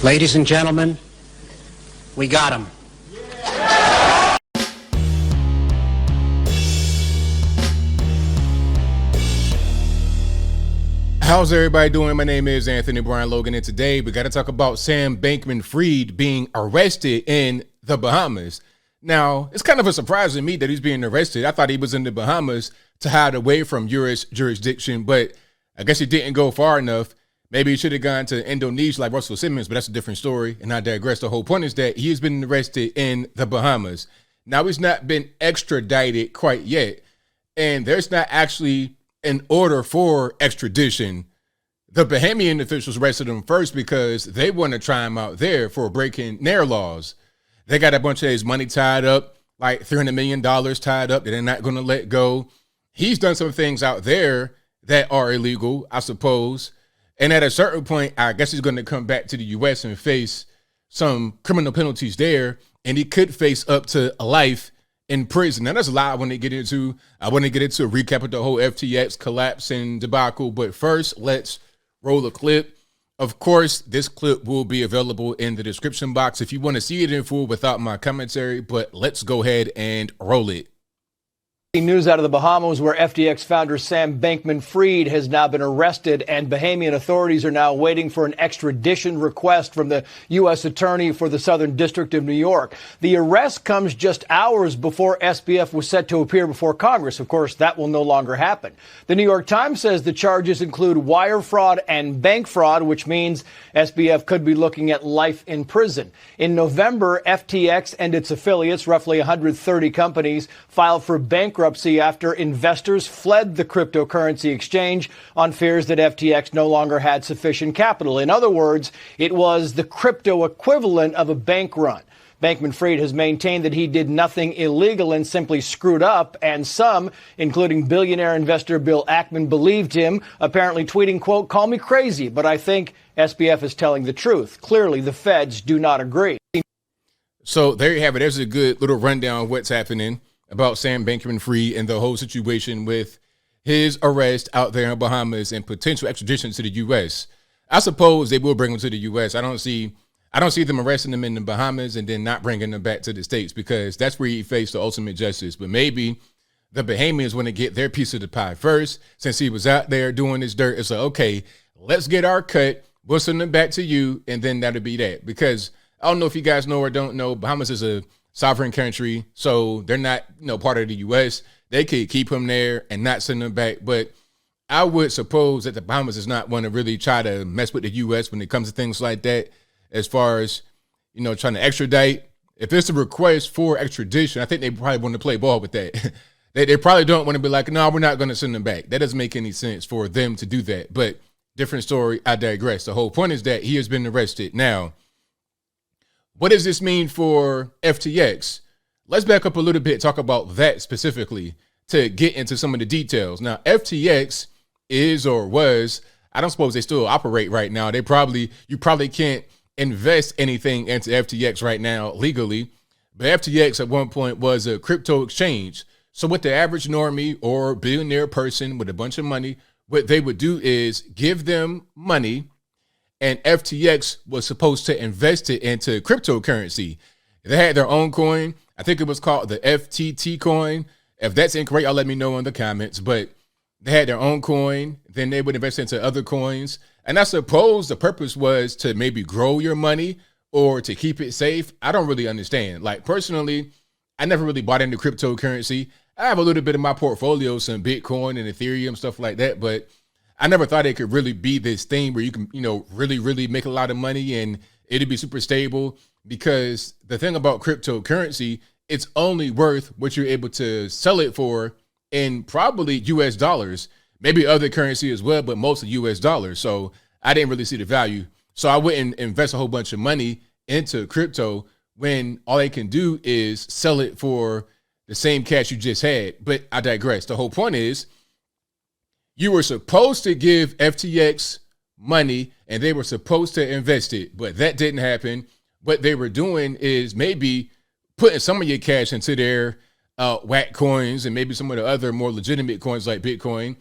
Ladies and gentlemen, we got him. How's everybody doing? My name is Anthony Brian Logan, and today we got to talk about Sam Bankman-Fried being arrested in the Bahamas. Now, it's kind of a surprise to me that he's being arrested. I thought he was in the Bahamas to hide away from U.S. jurisdiction, but I guess he didn't go far enough. Maybe he should have gone to Indonesia like Russell Simmons, but that's a different story, and I digress. The whole point is that he has been arrested in the Bahamas. Now, he's not been extradited quite yet, and there's not actually an order for extradition. The Bahamian officials arrested him first because they want to try him out there for breaking their laws. They got a bunch of his money tied up, like $300 million tied up that they're not going to let go. He's done some things out there that are illegal, I suppose. And at a certain point, I guess he's going to come back to the U.S. and face some criminal penalties there, and he could face up to a life in prison. Now, there's a lot I want to get into. I want to get into a recap of the whole FTX collapse and debacle. But first, let's roll a clip. Of course, this clip will be available in the description box if you want to see it in full without my commentary. But let's go ahead and roll it. News out of the Bahamas, where FTX founder Sam Bankman-Fried has now been arrested, and Bahamian authorities are now waiting for an extradition request from the U.S. Attorney for the Southern District of New York. The arrest comes just hours before SBF was set to appear before Congress. Of course, that will no longer happen. The New York Times says the charges include wire fraud and bank fraud, which means SBF could be looking at life in prison. In November, FTX and its affiliates, roughly 130 companies, filed for bankruptcy after investors fled the cryptocurrency exchange on fears that FTX no longer had sufficient capital. In other words, it was the crypto equivalent of a bank run. Bankman-Fried has maintained that he did nothing illegal and simply screwed up, and some, including billionaire investor Bill Ackman, believed him, apparently tweeting, quote, "Call me crazy, but I think SBF is telling the truth." Clearly, the feds do not agree. So there you have it. There's a good little rundown of what's happening about Sam Bankman-Fried and the whole situation with his arrest out there in Bahamas and potential extradition to the U.S. I suppose they will bring him to the U.S. I don't see them arresting him in the Bahamas and then not bringing him back to the States, because that's where he faced the ultimate justice. But maybe the Bahamians want to get their piece of the pie first, since he was out there doing his dirt. It's like, okay, let's get our cut. We'll send them back to you, and then that'll be that. Because I don't know if you guys know or don't know, Bahamas is a sovereign country, so they're not, part of the U.S. They could keep him there and not send him back. But I would suppose that the Bahamas does not want to really try to mess with the U.S. when it comes to things like that, as far as, trying to extradite. If it's a request for extradition, I think they probably want to play ball with that. They probably don't want to be like, no, we're not going to send them back. That doesn't make any sense for them to do that. But different story, I digress. The whole point is that he has been arrested. Now, what does this mean for FTX? Let's back up a little bit, talk about that specifically to get into some of the details. Now, FTX is or was, I don't suppose they still operate right now. You probably can't invest anything into FTX right now legally, but FTX at one point was a crypto exchange. So what the average normie or billionaire person with a bunch of money, what they would do is give them money, and FTX was supposed to invest it into cryptocurrency. They had their own coin. I think it was called the FTT coin. If that's incorrect, y'all let me know in the comments. But they had their own coin. Then they would invest into other coins. And I suppose the purpose was to maybe grow your money or to keep it safe. I don't really understand. Like, personally, I never really bought into cryptocurrency. I have a little bit of my portfolio, some Bitcoin and Ethereum, stuff like that. But I never thought it could really be this thing where you can, really, really make a lot of money and it'd be super stable. Because the thing about cryptocurrency, it's only worth what you're able to sell it for in probably US dollars, maybe other currency as well, but mostly US dollars. So I didn't really see the value. So I wouldn't invest a whole bunch of money into crypto when all they can do is sell it for the same cash you just had. But I digress. The whole point is, you were supposed to give FTX money and they were supposed to invest it, but that didn't happen. What they were doing is maybe putting some of your cash into their whack coins and maybe some of the other more legitimate coins like Bitcoin,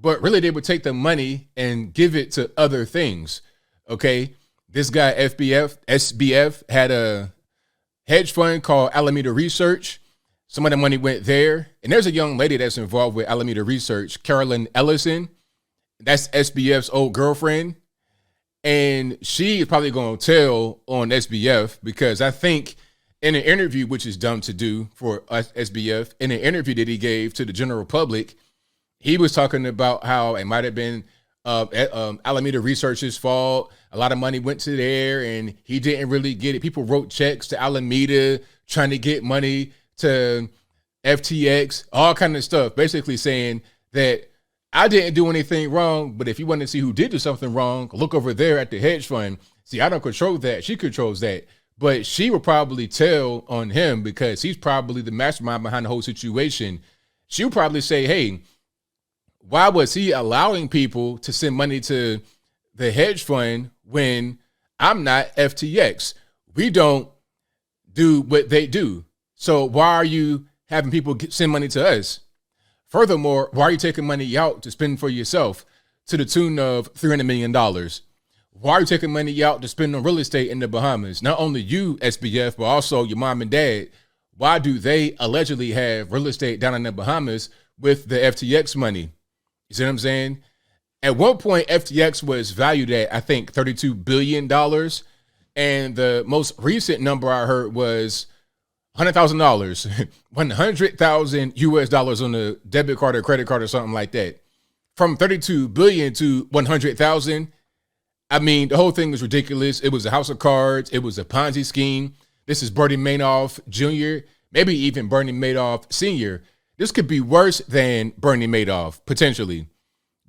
but really they would take the money and give it to other things. Okay. this guy SBF had a hedge fund called Alameda Research. Some of the money went there. And there's a young lady that's involved with Alameda Research, Carolyn Ellison. That's SBF's old girlfriend. And she is probably going to tell on SBF because I think in an interview, which is dumb to do for us, SBF, in an interview that he gave to the general public, he was talking about how it might have been Alameda Research's fault. A lot of money went to there and he didn't really get it. People wrote checks to Alameda trying to get money to FTX, all kind of stuff, basically saying that I didn't do anything wrong, but if you want to see who did do something wrong, look over there at the hedge fund. See, I don't control that. She controls that. But she will probably tell on him because he's probably the mastermind behind the whole situation. She'll probably say, hey, why was he allowing people to send money to the hedge fund when I'm not FTX? We don't do what they do. So why are you having people send money to us? Furthermore, why are you taking money out to spend for yourself to the tune of $300 million? Why are you taking money out to spend on real estate in the Bahamas? Not only you, SBF, but also your mom and dad. Why do they allegedly have real estate down in the Bahamas with the FTX money? You see what I'm saying? At one point, FTX was valued at, I think, $32 billion. And the most recent number I heard was $100,000, 100,000 US dollars on a debit card or credit card or something like that. From 32 billion to 100,000. I mean, the whole thing was ridiculous. It was a house of cards. It was a Ponzi scheme. This is Bernie Madoff Jr., maybe even Bernie Madoff Sr. This could be worse than Bernie Madoff, potentially.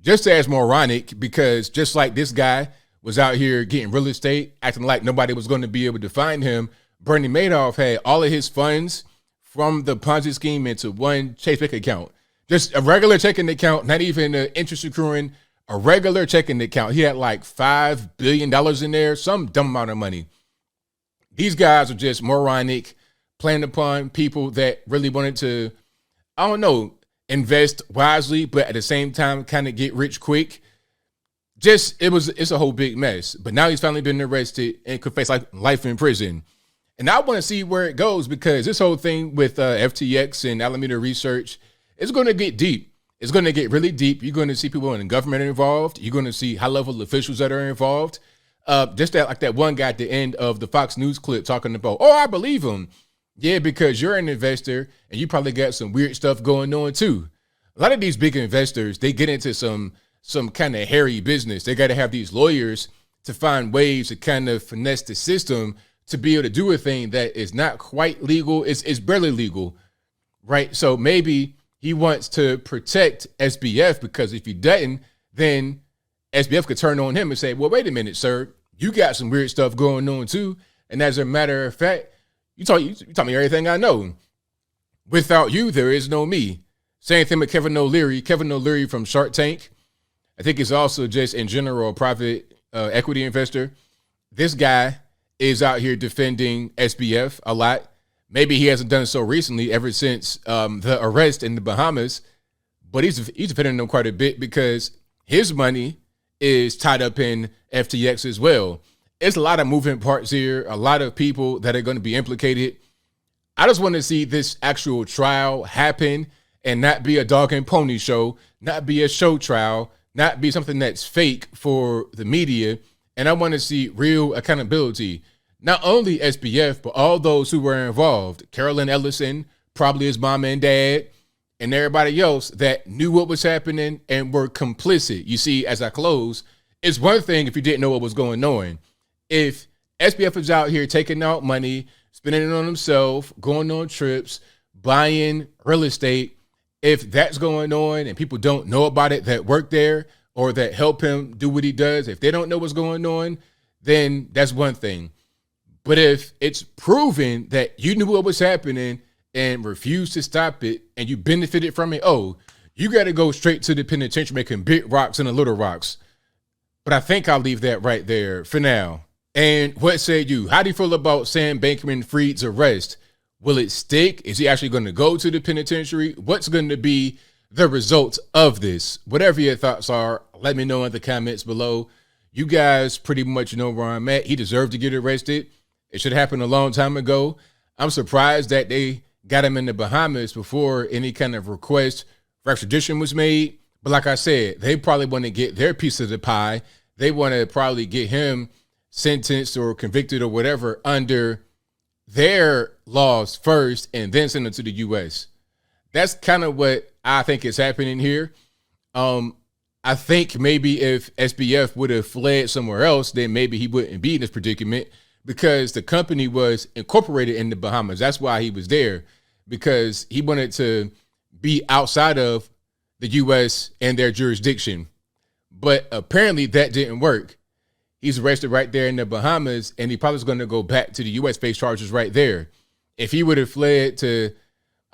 Just as moronic, because just like this guy was out here getting real estate, acting like nobody was going to be able to find him, Bernie Madoff had all of his funds from the Ponzi scheme into one Chase bank account. Just a regular checking account, not even an interest accruing, a regular checking account. He had like $5 billion in there, some dumb amount of money. These guys are just moronic, playing upon people that really wanted to, I don't know, invest wisely, but at the same time kind of get rich quick. It's a whole big mess. But now he's finally been arrested and could face life in prison. And I want to see where it goes because this whole thing with FTX and Alameda Research is going to get deep. It's going to get really deep. You're going to see people in the government involved. You're going to see high-level officials that are involved. Just that one guy at the end of the Fox News clip talking about, oh, I believe him. Yeah, because you're an investor and you probably got some weird stuff going on too. A lot of these big investors, they get into some kind of hairy business. They got to have these lawyers to find ways to kind of finesse the system to be able to do a thing that is not quite legal. It's barely legal, right? So maybe he wants to protect SBF because if he doesn't, then SBF could turn on him and say, well, wait a minute, sir. You got some weird stuff going on too. And as a matter of fact, you taught me everything I know. Without you, there is no me. Same thing with Kevin O'Leary. Kevin O'Leary from Shark Tank. I think he's also just in general a private equity investor. This guy is out here defending SBF a lot. Maybe he hasn't done so recently ever since the arrest in the Bahamas, but he's defending them quite a bit because his money is tied up in FTX as well. It's a lot of moving parts here, a lot of people that are going to be implicated. I just want to see this actual trial happen and not be a dog and pony show, not be a show trial, not be something that's fake for the media. And I want to see real accountability. Not only SBF, but all those who were involved. Carolyn Ellison, probably his mom and dad, and everybody else that knew what was happening and were complicit. You see, as I close, it's one thing if you didn't know what was going on. If SBF is out here taking out money, spending it on himself, going on trips, buying real estate, if that's going on and people don't know about it that work there or that help him do what he does, if they don't know what's going on, then that's one thing. But if it's proven that you knew what was happening and refused to stop it and you benefited from it, oh, you got to go straight to the penitentiary making big rocks and the little rocks. But I think I'll leave that right there for now. And what say you? How do you feel about Sam Bankman-Fried's arrest? Will it stick? Is he actually going to go to the penitentiary? What's going to be the results of this? Whatever your thoughts are, let me know in the comments below. You guys pretty much know where I'm at. He deserved to get arrested. It should have happened a long time ago. I'm surprised that they got him in the Bahamas before any kind of request for extradition was made. But like I said, they probably want to get their piece of the pie. They want to probably get him sentenced or convicted or whatever under their laws first and then send him to the U.S. That's kind of what I think is happening here. I think maybe if SBF would have fled somewhere else, then maybe he wouldn't be in this predicament because the company was incorporated in the Bahamas. That's why he was there, because he wanted to be outside of the U.S. and their jurisdiction. But apparently that didn't work. He's arrested right there in the Bahamas, and he probably is going to go back to the U.S. face charges right there. If he would have fled to,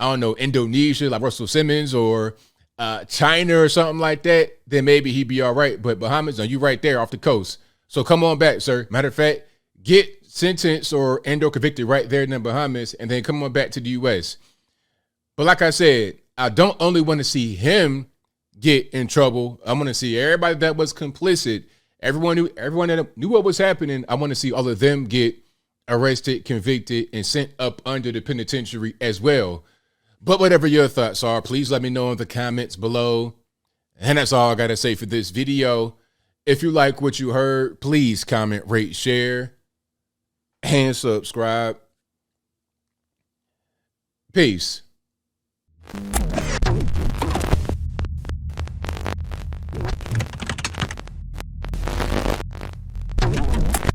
I don't know, Indonesia, like Russell Simmons, or China or something like that, then maybe he'd be all right. But Bahamas, no, you right there off the coast. So come on back, sir. Matter of fact, get sentenced or convicted right there in the Bahamas, and then come on back to the U.S. But like I said, I don't only want to see him get in trouble. I want to see everybody that was complicit, everyone that knew what was happening. I want to see all of them get arrested, convicted, and sent up under the penitentiary as well. But whatever your thoughts are, please let me know in the comments below. And that's all I got to say for this video. If you like what you heard, please comment, rate, share, and subscribe. Peace.